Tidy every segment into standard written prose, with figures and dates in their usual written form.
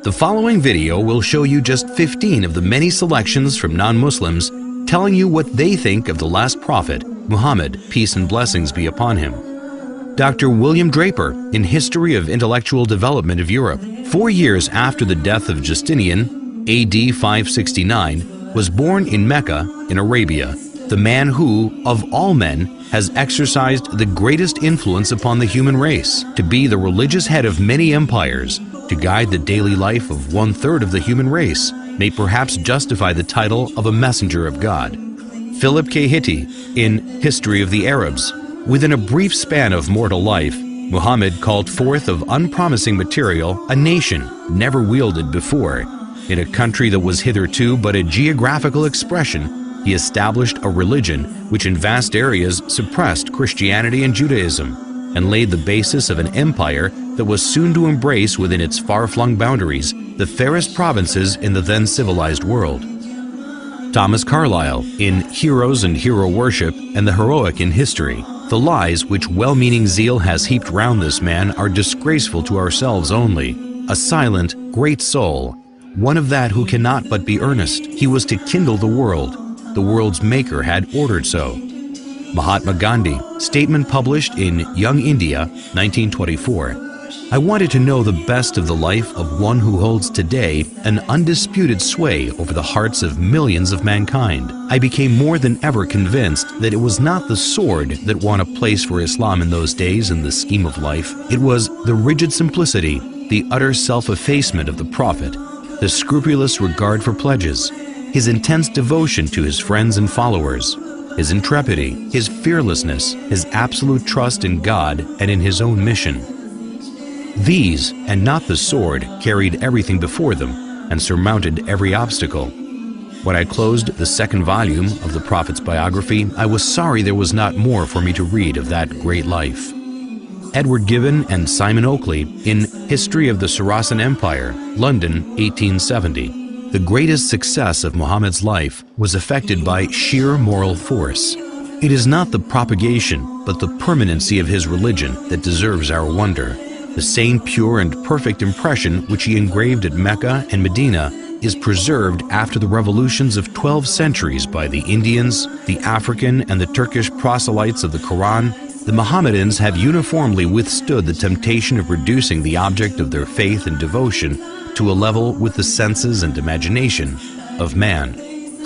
The following video will show you just 15 of the many selections from non-Muslims telling you what they think of the last prophet, Muhammad, peace and blessings be upon him. Dr. William Draper, in History of Intellectual Development of Europe, 4 years after the death of Justinian, AD 569, was born in Mecca, in Arabia, the man who, of all men, has exercised the greatest influence upon the human race, to be the religious head of many empires, to guide the daily life of 1/3 of the human race, may perhaps justify the title of a messenger of God. Philip K. Hitti, in History of the Arabs, within a brief span of mortal life, Muhammad called forth of unpromising material a nation never wielded before. In a country that was hitherto but a geographical expression, he established a religion which in vast areas suppressed Christianity and Judaism, and laid the basis of an empire that was soon to embrace within its far-flung boundaries the fairest provinces in the then civilized world. Thomas Carlyle, in Heroes and Hero Worship and the Heroic in History, the lies which well-meaning zeal has heaped round this man are disgraceful to ourselves only. A silent, great soul, one of that who cannot but be earnest. He was to kindle the world. The world's maker had ordered so. Mahatma Gandhi, statement published in Young India, 1924. I wanted to know the best of the life of one who holds today an undisputed sway over the hearts of millions of mankind. I became more than ever convinced that it was not the sword that won a place for Islam in those days in the scheme of life. It was the rigid simplicity, the utter self-effacement of the Prophet, the scrupulous regard for pledges, his intense devotion to his friends and followers, his intrepidity, his fearlessness, his absolute trust in God and in his own mission. These, and not the sword, carried everything before them and surmounted every obstacle. When I closed the second volume of the Prophet's biography, I was sorry there was not more for me to read of that great life. Edward Gibbon and Simon Oakley, in History of the Saracen Empire, London, 1870. The greatest success of Muhammad's life was effected by sheer moral force. It is not the propagation, but the permanency of his religion that deserves our wonder. The same pure and perfect impression which he engraved at Mecca and Medina is preserved after the revolutions of 12 centuries by the Indians, the African and the Turkish proselytes of the Quran. The Mohammedans have uniformly withstood the temptation of reducing the object of their faith and devotion to a level with the senses and imagination of man.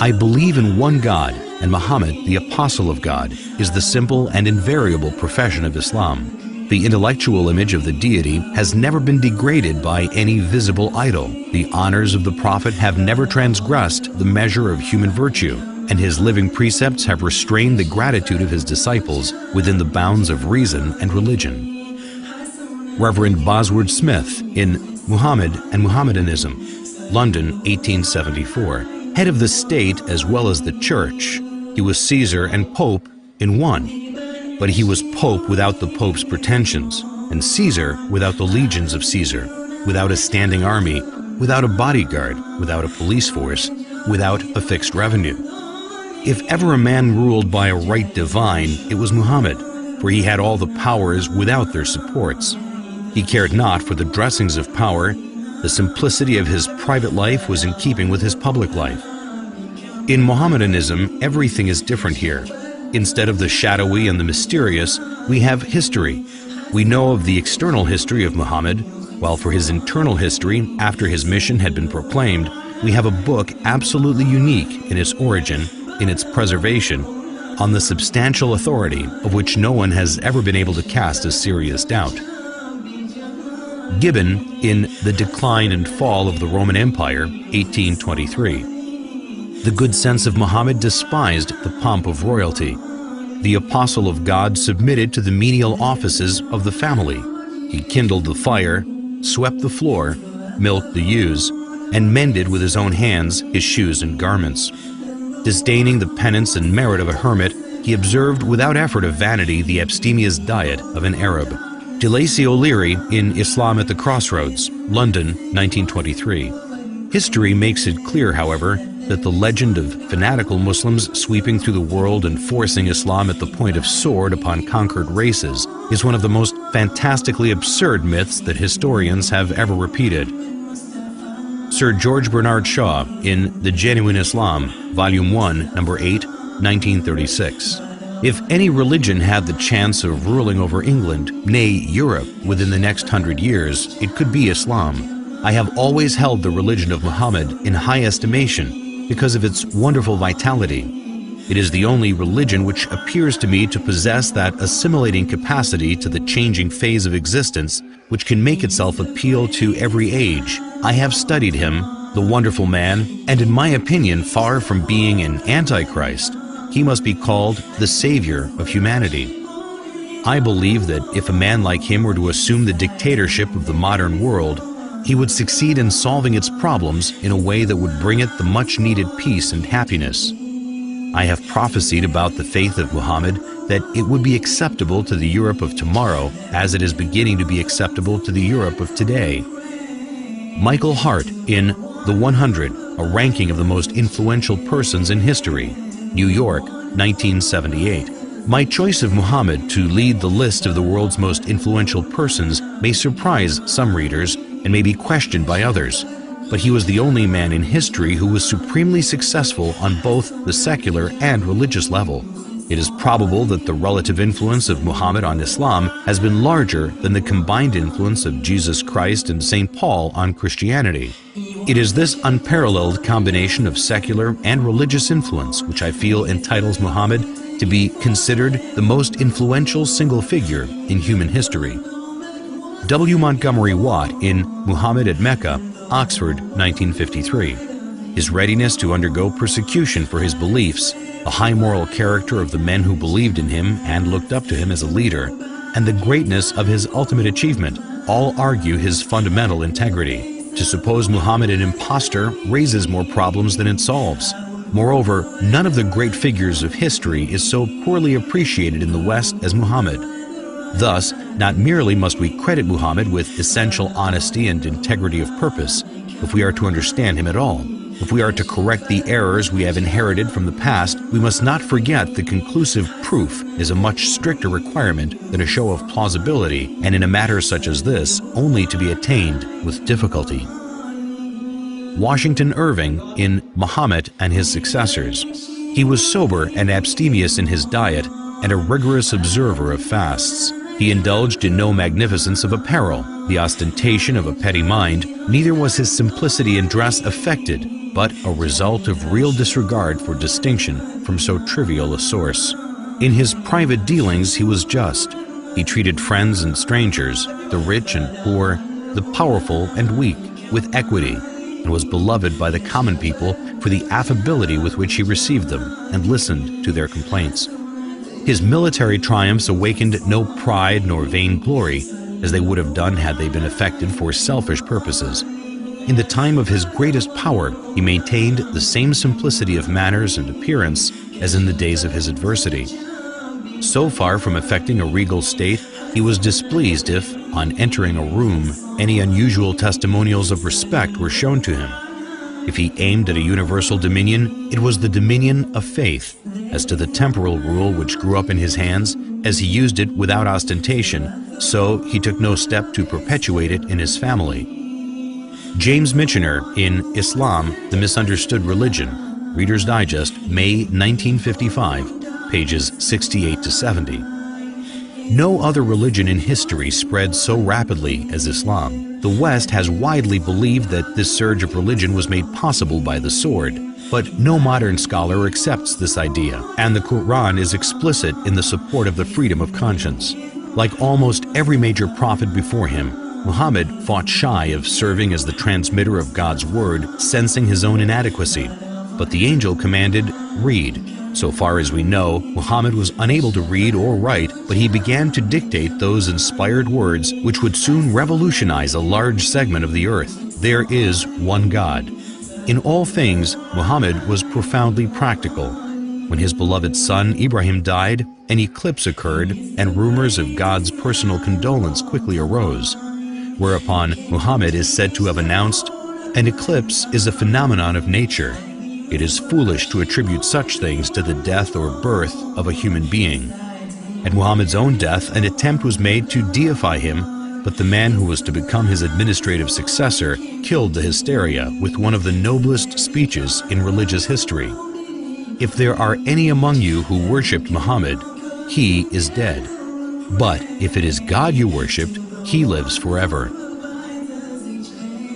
I believe in one God, and Muhammad, the Apostle of God, is the simple and invariable profession of Islam. The intellectual image of the deity has never been degraded by any visible idol. The honors of the Prophet have never transgressed the measure of human virtue, and his living precepts have restrained the gratitude of his disciples within the bounds of reason and religion. Reverend Bosworth Smith, in Muhammad and Mohammedanism, London, 1874. Head of the state as well as the church, he was Caesar and Pope in one. But he was Pope without the Pope's pretensions, and Caesar without the legions of Caesar, without a standing army, without a bodyguard, without a police force, without a fixed revenue. If ever a man ruled by a right divine, it was Muhammad, for he had all the powers without their supports. He cared not for the dressings of power. The simplicity of his private life was in keeping with his public life. In Mohammedanism, everything is different here. Instead of the shadowy and the mysterious, we have history. We know of the external history of Muhammad, while for his internal history, after his mission had been proclaimed, we have a book absolutely unique in its origin, in its preservation, on the substantial authority of which no one has ever been able to cast a serious doubt. Gibbon, in The Decline and Fall of the Roman Empire, 1823. The good sense of Muhammad despised the pomp of royalty. The apostle of God submitted to the menial offices of the family. He kindled the fire, swept the floor, milked the ewes, and mended with his own hands his shoes and garments. Disdaining the penance and merit of a hermit, he observed without effort of vanity the abstemious diet of an Arab. De Lacy O'Leary, in Islam at the Crossroads, London, 1923. History makes it clear, however, that the legend of fanatical Muslims sweeping through the world and forcing Islam at the point of sword upon conquered races is one of the most fantastically absurd myths that historians have ever repeated. Sir George Bernard Shaw in The Genuine Islam, Volume 1, Number 8, 1936. If any religion had the chance of ruling over England, nay, Europe, within the next 100 years, it could be Islam. I have always held the religion of Muhammad in high estimation because of its wonderful vitality. It is the only religion which appears to me to possess that assimilating capacity to the changing phase of existence which can make itself appeal to every age. I have studied him, the wonderful man, and in my opinion, far from being an antichrist, he must be called the savior of humanity. I believe that if a man like him were to assume the dictatorship of the modern world, he would succeed in solving its problems in a way that would bring it the much-needed peace and happiness. I have prophesied about the faith of Muhammad that it would be acceptable to the Europe of tomorrow as it is beginning to be acceptable to the Europe of today. Michael Hart in The 100, a ranking of the most influential persons in history, New York, 1978. My choice of Muhammad to lead the list of the world's most influential persons may surprise some readers and may be questioned by others, but he was the only man in history who was supremely successful on both the secular and religious level. It is probable that the relative influence of Muhammad on Islam has been larger than the combined influence of Jesus Christ and St. Paul on Christianity. It is this unparalleled combination of secular and religious influence which I feel entitles Muhammad to be considered the most influential single figure in human history. W. Montgomery Watt in Muhammad at Mecca, Oxford, 1953. His readiness to undergo persecution for his beliefs, the high moral character of the men who believed in him and looked up to him as a leader, and the greatness of his ultimate achievement all argue his fundamental integrity. To suppose Muhammad an impostor raises more problems than it solves. Moreover, none of the great figures of history is so poorly appreciated in the West as Muhammad. Thus, not merely must we credit Muhammad with essential honesty and integrity of purpose, if we are to understand him at all. If we are to correct the errors we have inherited from the past, we must not forget that conclusive proof is a much stricter requirement than a show of plausibility, and in a matter such as this, only to be attained with difficulty. Washington Irving in Muhammad and His Successors. He was sober and abstemious in his diet, and a rigorous observer of fasts. He indulged in no magnificence of apparel, the ostentation of a petty mind, neither was his simplicity in dress affected, but a result of real disregard for distinction from so trivial a source. In his private dealings he was just. He treated friends and strangers, the rich and poor, the powerful and weak, with equity, and was beloved by the common people for the affability with which he received them and listened to their complaints. His military triumphs awakened no pride nor vainglory, as they would have done had they been effected for selfish purposes. In the time of his greatest power, he maintained the same simplicity of manners and appearance as in the days of his adversity. So far from affecting a regal state, he was displeased if, on entering a room, any unusual testimonials of respect were shown to him. If he aimed at a universal dominion, it was the dominion of faith. As to the temporal rule which grew up in his hands, as he used it without ostentation, so he took no step to perpetuate it in his family. James Michener in Islam, the Misunderstood Religion, Reader's Digest, May 1955, pages 68 to 70. No other religion in history spread so rapidly as Islam. The West has widely believed that this surge of religion was made possible by the sword, but no modern scholar accepts this idea, and the Quran is explicit in the support of the freedom of conscience. Like almost every major prophet before him, Muhammad fought shy of serving as the transmitter of God's word, sensing his own inadequacy. But the angel commanded, "Read." So far as we know, Muhammad was unable to read or write, but he began to dictate those inspired words which would soon revolutionize a large segment of the earth. There is one God. In all things, Muhammad was profoundly practical. When his beloved son Ibrahim died, an eclipse occurred, and rumors of God's personal condolence quickly arose. Whereupon Muhammad is said to have announced, "An eclipse is a phenomenon of nature. It is foolish to attribute such things to the death or birth of a human being." At Muhammad's own death, an attempt was made to deify him, but the man who was to become his administrative successor killed the hysteria with one of the noblest speeches in religious history. If there are any among you who worshipped Muhammad, he is dead. But if it is God you worshipped, he lives forever.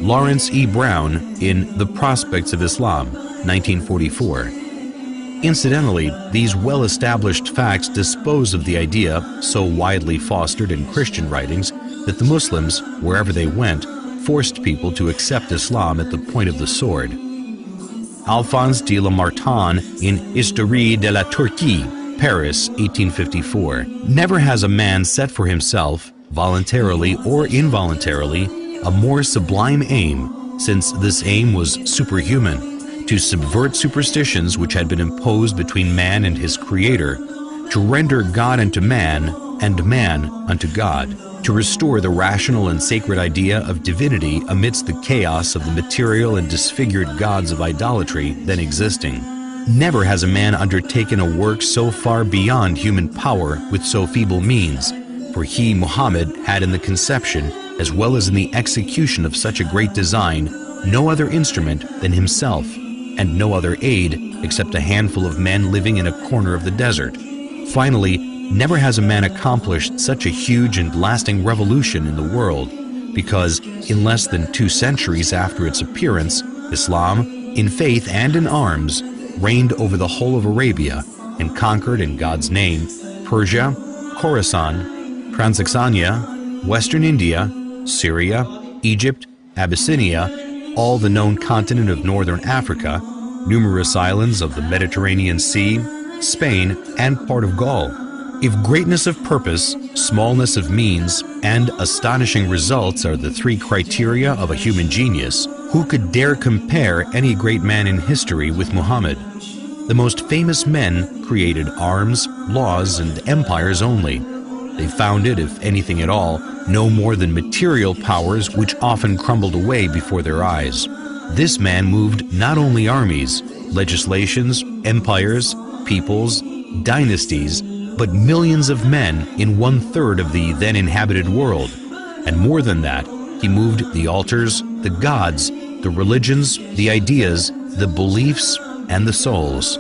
Lawrence E. Brown in The Prospects of Islam, 1944. Incidentally, these well-established facts dispose of the idea, so widely fostered in Christian writings, that the Muslims, wherever they went, forced people to accept Islam at the point of the sword. Alphonse de Lamartine in Histoire de la Turquie, Paris, 1854. Never has a man set for himself, voluntarily or involuntarily, a more sublime aim, since this aim was superhuman, to subvert superstitions which had been imposed between man and his Creator, to render God unto man, and man unto God, to restore the rational and sacred idea of divinity amidst the chaos of the material and disfigured gods of idolatry then existing. Never has a man undertaken a work so far beyond human power with so feeble means, for he, Muhammad, had in the conception, as well as in the execution of such a great design, no other instrument than himself, and no other aid except a handful of men living in a corner of the desert. Finally, never has a man accomplished such a huge and lasting revolution in the world, because in less than 2 centuries after its appearance, Islam, in faith and in arms, reigned over the whole of Arabia and conquered in God's name Persia, Khorasan, Transoxania, Western India, Syria, Egypt, Abyssinia, all the known continent of northern Africa, numerous islands of the Mediterranean Sea, Spain, and part of Gaul. If greatness of purpose, smallness of means, and astonishing results are the 3 criteria of a human genius, who could dare compare any great man in history with Muhammad? The most famous men created arms, laws, and empires only. They founded, if anything at all, no more than material powers which often crumbled away before their eyes. This man moved not only armies, legislations, empires, peoples, dynasties, but millions of men in 1/3 of the then inhabited world. And more than that, he moved the altars, the gods, the religions, the ideas, the beliefs, and the souls.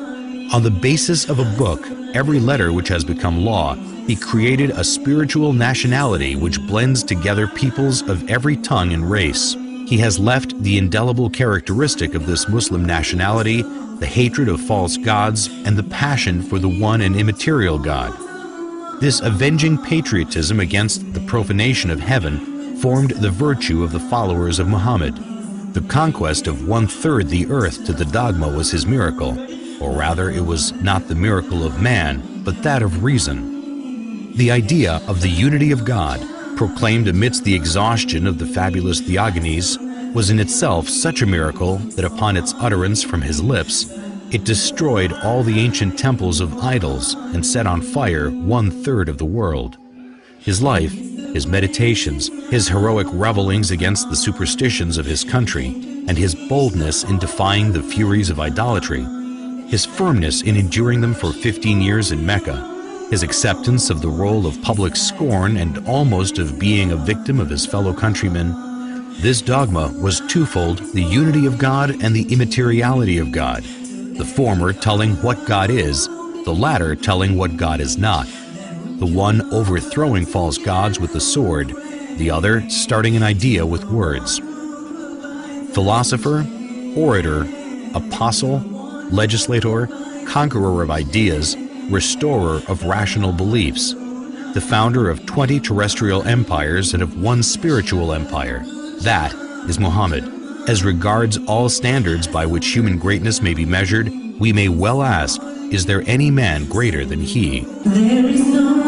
On the basis of a book, every letter which has become law, he created a spiritual nationality which blends together peoples of every tongue and race. He has left the indelible characteristic of this Muslim nationality, the hatred of false gods, and the passion for the one and immaterial God. This avenging patriotism against the profanation of heaven formed the virtue of the followers of Muhammad. The conquest of 1/3 the earth to the dogma was his miracle, or rather it was not the miracle of man, but that of reason. The idea of the unity of God, proclaimed amidst the exhaustion of the fabulous Theogonies, was in itself such a miracle that upon its utterance from his lips, it destroyed all the ancient temples of idols and set on fire 1/3 of the world. His life, his meditations, his heroic revelings against the superstitions of his country, and his boldness in defying the furies of idolatry, his firmness in enduring them for 15 years in Mecca, his acceptance of the role of public scorn and almost of being a victim of his fellow countrymen, this dogma was twofold: the unity of God and the immateriality of God, the former telling what God is, the latter telling what God is not, the one overthrowing false gods with the sword, the other starting an idea with words. Philosopher, orator, apostle, legislator, conqueror of ideas, restorer of rational beliefs, the founder of 20 terrestrial empires and of 1 spiritual empire, that is Muhammad. As regards all standards by which human greatness may be measured, we may well ask, is there any man greater than he? There is no